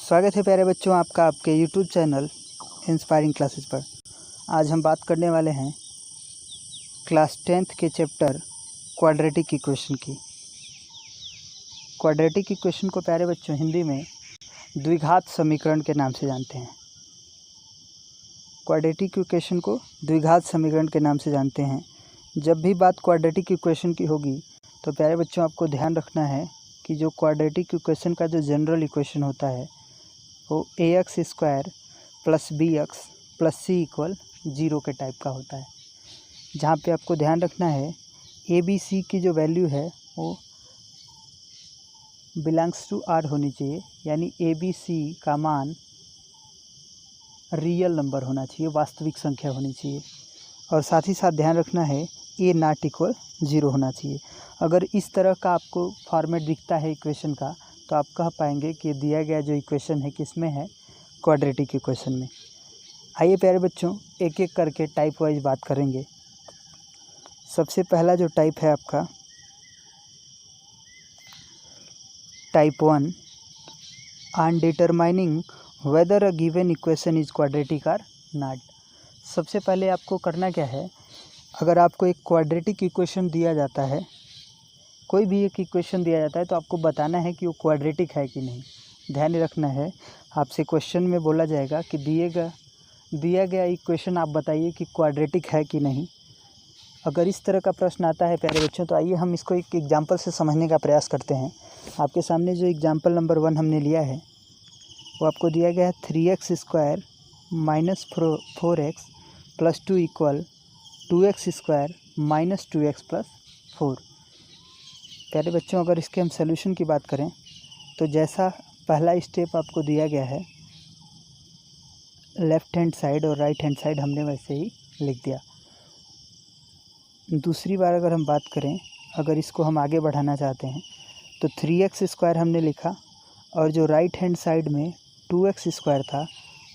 स्वागत है प्यारे बच्चों आपका आपके YouTube चैनल इंस्पायरिंग क्लासेस पर। आज हम बात करने वाले हैं क्लास 10th के चैप्टर क्वाड्रेटिक इक्वेशन की। क्वाड्रेटिक इक्वेशन को प्यारे बच्चों हिंदी में द्विघात समीकरण के नाम से जानते हैं। क्वाड्रेटिक इक्वेशन को द्विघात समीकरण के नाम से जानते हैं। जब भी बात क्वाड्रेटिक इक्वेशन की होगी तो प्यारे बच्चों आपको ध्यान रखना है कि जो क्वाड्रेटिक इक्वेशन का जो जनरल इक्वेशन होता है वो ax² + bx + c = 0 के टाइप का होता है। जहाँ पे आपको ध्यान रखना है ए बी सी की जो वैल्यू है वो बिलोंग्स टू R होनी चाहिए, यानी ए बी सी का मान रियल नंबर होना चाहिए, वास्तविक संख्या होनी चाहिए। और साथ ही साथ ध्यान रखना है a ≠ 0 होना चाहिए। अगर इस तरह का आपको फॉर्मेट दिखता है इक्वेशन का तो आप कह पाएंगे कि दिया गया जो इक्वेशन है किस में है, क्वाड्रेटिक इक्वेशन में। आइए प्यारे बच्चों एक एक करके टाइप वाइज बात करेंगे। सबसे पहला जो टाइप है आपका type 1, on determining weather a given equation is quadratic और नॉट। सबसे पहले आपको करना क्या है, अगर आपको एक क्वाड्रेटिक इक्वेशन दिया जाता है, कोई भी एक इक्वेशन दिया जाता है तो आपको बताना है कि वो क्वाड्रेटिक है कि नहीं। ध्यान रखना है, आपसे क्वेश्चन में बोला जाएगा कि दिया गया इक्वेशन आप बताइए कि क्वाड्रेटिक है कि नहीं। अगर इस तरह का प्रश्न आता है प्यारे बच्चों तो आइए हम इसको एक एग्जांपल से समझने का प्रयास करते हैं। आपके सामने जो एग्जांपल नंबर 1 हमने लिया है वो आपको दिया गया है 3x² - 4x + 2 = 2x² - 2x + 4। प्यारे बच्चों अगर इसके हम सॉल्यूशन की बात करें तो जैसा पहला स्टेप आपको दिया गया है लेफ़्ट हैंड साइड और राइट हैंड साइड हमने वैसे ही लिख दिया। दूसरी बार अगर हम बात करें, अगर इसको हम आगे बढ़ाना चाहते हैं तो 3x² हमने लिखा और जो राइट हैंड साइड में 2x² था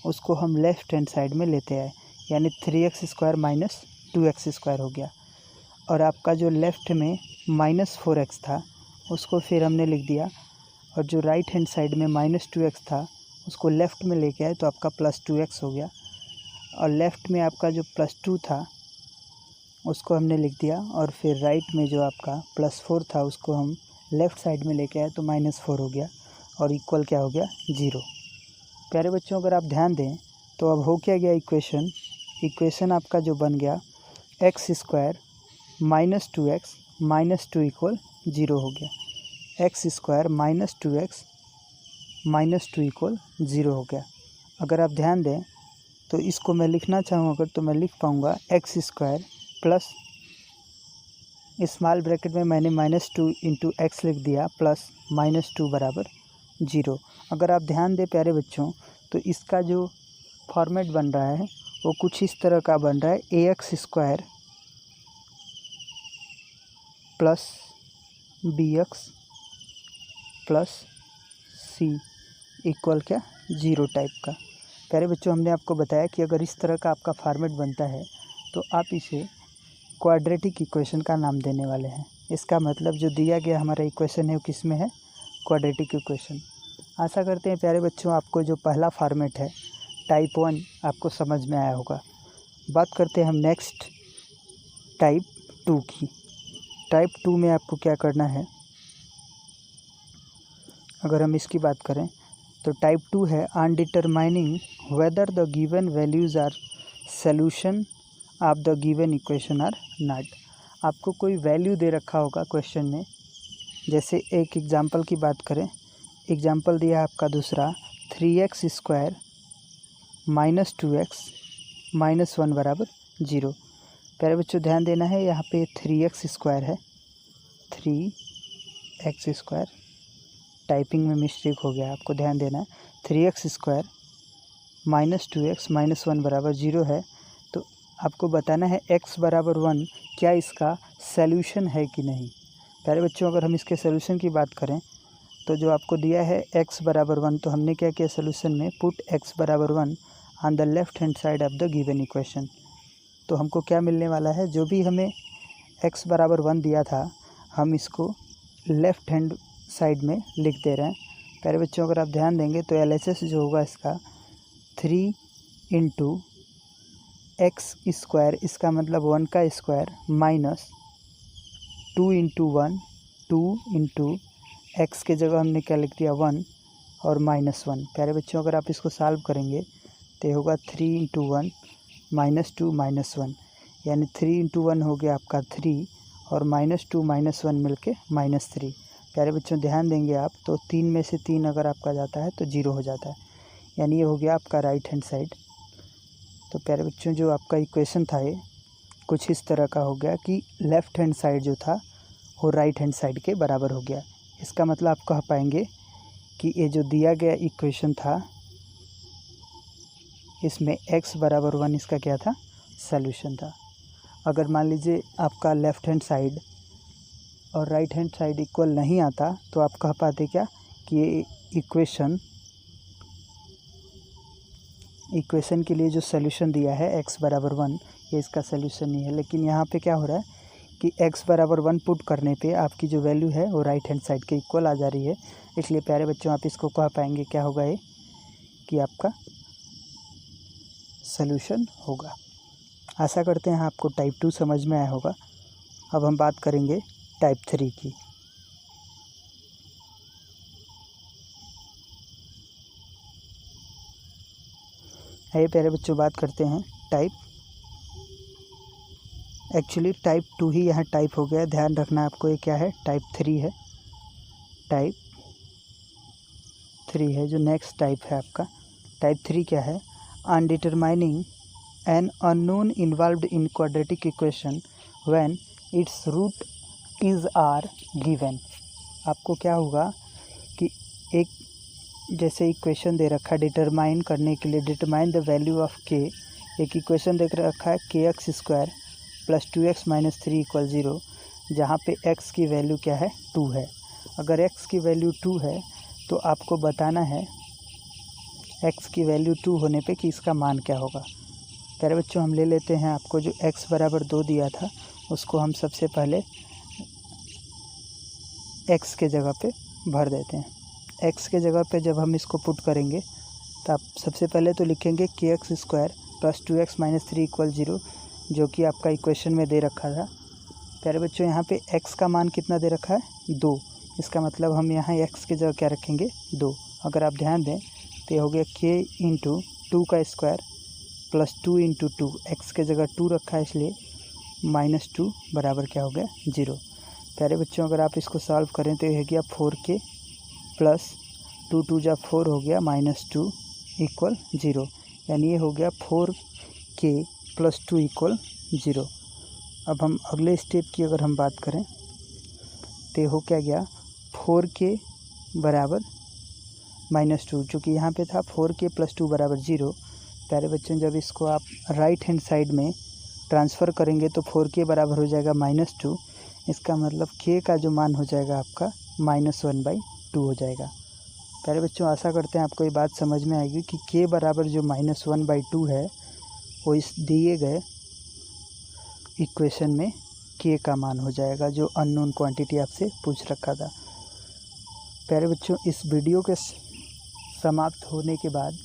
उसको हम लेफ़्ट हैंड साइड में लेते आए, यानी 3x² - 2x² हो गया। और आपका जो लेफ़्ट में -4x था उसको फिर हमने लिख दिया और जो राइट हैंड साइड में -2x था उसको लेफ़्ट में लेके आए तो आपका +2x हो गया। और लेफ़्ट में आपका जो +2 था उसको हमने लिख दिया और फिर राइट में जो आपका +4 था उसको हम लेफ़्ट साइड में लेके आए तो -4 हो गया और इक्वल क्या हो गया, 0। प्यारे बच्चों अगर आप ध्यान दें तो अब हो क्या गया इक्वेशन आपका जो बन गया x² - 2x - 2 = 0 हो गया। x² - 2x - 2 = 0 हो गया। अगर आप ध्यान दें तो इसको मैं लिखना चाहूँ अगर तो मैं लिख पाऊँगा x² प्लस स्मॉल ब्रैकेट में मैंने -2 × x लिख दिया प्लस -2 = 0। अगर आप ध्यान दें प्यारे बच्चों तो इसका जो फॉर्मेट बन रहा है वो कुछ इस तरह का बन रहा है, ax² plus bx plus c equal क्या, 0 टाइप का। प्यारे बच्चों हमने आपको बताया कि अगर इस तरह का आपका फॉर्मेट बनता है तो आप इसे क्वाड्रेटिक इक्वेशन का नाम देने वाले हैं। इसका मतलब जो दिया गया हमारा इक्वेशन है वो किस में है, क्वाड्रेटिक इक्वेशन। आशा करते हैं प्यारे बच्चों आपको जो पहला फॉर्मेट है टाइप 1 आपको समझ में आया होगा। बात करते हैं हम नेक्स्ट टाइप 2 की। टाइप 2 में आपको क्या करना है, अगर हम इसकी बात करें तो टाइप 2 है on determining whether the given values are solution of the given equation or not. आपको कोई वैल्यू दे रखा होगा क्वेश्चन में। जैसे एक एग्जांपल की बात करें, एग्जांपल दिया आपका दूसरा 3x² - 2x - 1 = 0। प्यारे बच्चों ध्यान देना है, यहाँ पे 3x² है, 3x², टाइपिंग में मिस्टेक हो गया, आपको ध्यान देना है। 3x² - 2x - 1 = 0 है तो आपको बताना है x = 1 क्या इसका सॉल्यूशन है कि नहीं। प्यारे बच्चों अगर हम इसके सॉल्यूशन की बात करें तो जो आपको दिया है x = 1 तो हमने क्या किया सॉल्यूशन में, put x = 1 on the left hand side of the given equation. तो हमको क्या मिलने वाला है, जो भी हमें x = 1 दिया था हम इसको लेफ़्ट हैंड साइड में लिख दे रहे हैं प्यारे बच्चों अगर आप ध्यान देंगे तो LHS जो होगा इसका 3 इंटू एक्स स्क्वायर, इसका मतलब 1 का square minus 2 into 1, 2 into x के जगह हमने क्या लिख दिया 1 और -1। प्यारे बच्चों अगर आप इसको सॉल्व करेंगे तो ये होगा 3 इंटू 1 -2 -1, यानी 3 इंटू 1 हो गया आपका 3 और -2 -1 मिलके -3। प्यारे बच्चों ध्यान देंगे आप तो 3 में से 3 अगर आपका जाता है तो 0 हो जाता है, यानी ये हो गया आपका राइट हैंड साइड। तो प्यारे बच्चों जो आपका इक्वेशन था ये कुछ इस तरह का हो गया कि लेफ़्ट हैंड साइड जो था वो राइट हैंड साइड के बराबर हो गया। इसका मतलब आप कह पाएंगे कि ये जो दिया गया इक्वेशन था इसमें x बराबर 1 इसका क्या था, सॉल्यूशन था। अगर मान लीजिए आपका लेफ़्ट हैंड साइड और राइट हैंड साइड इक्वल नहीं आता तो आप कह पाते क्या कि ये इक्वेशन के लिए जो सॉल्यूशन दिया है x बराबर 1 ये इसका सॉल्यूशन नहीं है। लेकिन यहाँ पे क्या हो रहा है कि x बराबर 1 पुट करने पे आपकी जो वैल्यू है वो राइट हैंड साइड के इक्वल आ जा रही है, इसलिए प्यारे बच्चों आप इसको कह पाएंगे क्या होगा ये कि आपका सॉल्यूशन होगा। आशा करते हैं आपको टाइप 2 समझ में आया होगा। अब हम बात करेंगे टाइप 3 की। आइए प्यारे बच्चों बात करते हैं एक्चुअली टाइप 2 ही यहाँ टाइप हो गया, ध्यान रखना आपको ये क्या है, टाइप 3 है। टाइप 3 है जो नेक्स्ट टाइप है आपका। टाइप 3 क्या है, on determining an unknown involved in quadratic equation when its root is are given. आपको क्या होगा कि एक जैसे इक्वेशन दे रखा है डिटरमाइन करने के लिए, डिटरमाइन द वैल्यू ऑफ के, एक इक्वेशन दे रखा है kx² + 2x - 3 = 0, जहाँ पे x की वैल्यू क्या है 2 है। अगर x की वैल्यू 2 है तो आपको बताना है x की वैल्यू 2 होने पे कि इसका मान क्या होगा। प्यारे बच्चों हम ले लेते हैं आपको जो x बराबर 2 दिया था उसको हम सबसे पहले x के जगह पे भर देते हैं। x के जगह पे जब हम इसको पुट करेंगे तो आप सबसे पहले तो लिखेंगे kx² + 2x - 3 = 0, जो कि आपका इक्वेशन में दे रखा था। प्यारे बच्चों यहाँ पे x का मान कितना दे रखा है 2, इसका मतलब हम यहाँ x के जगह क्या रखेंगे 2। अगर आप ध्यान दें तो ये हो गया k × 2 का स्क्वायर + 2 × 2, x के जगह 2 रखा है इसलिए -2 बराबर क्या हो गया 0। प्यारे बच्चों अगर आप इसको सॉल्व करें तो ये हो गया 4k + 2 2 जा 4 हो गया -2 = 0, यानी ये हो गया 4k + 2 = 0। अब हम अगले स्टेप की अगर हम बात करें तो हो क्या गया 4k बराबर -2, चूँकि यहाँ पे था 4k + 2 = 0। प्यारे बच्चों जब इसको आप राइट हैंड साइड में ट्रांसफ़र करेंगे तो 4k बराबर हो जाएगा -2, इसका मतलब k का जो मान हो जाएगा आपका -1/2 हो जाएगा। प्यारे बच्चों आशा करते हैं आपको ये बात समझ में आएगी कि k बराबर जो -1/2 है वो इस दिए गए इक्वेशन में k का मान हो जाएगा, जो अननोन क्वांटिटी आपसे पूछ रखा था। प्यारे बच्चों इस वीडियो के समाप्त होने के बाद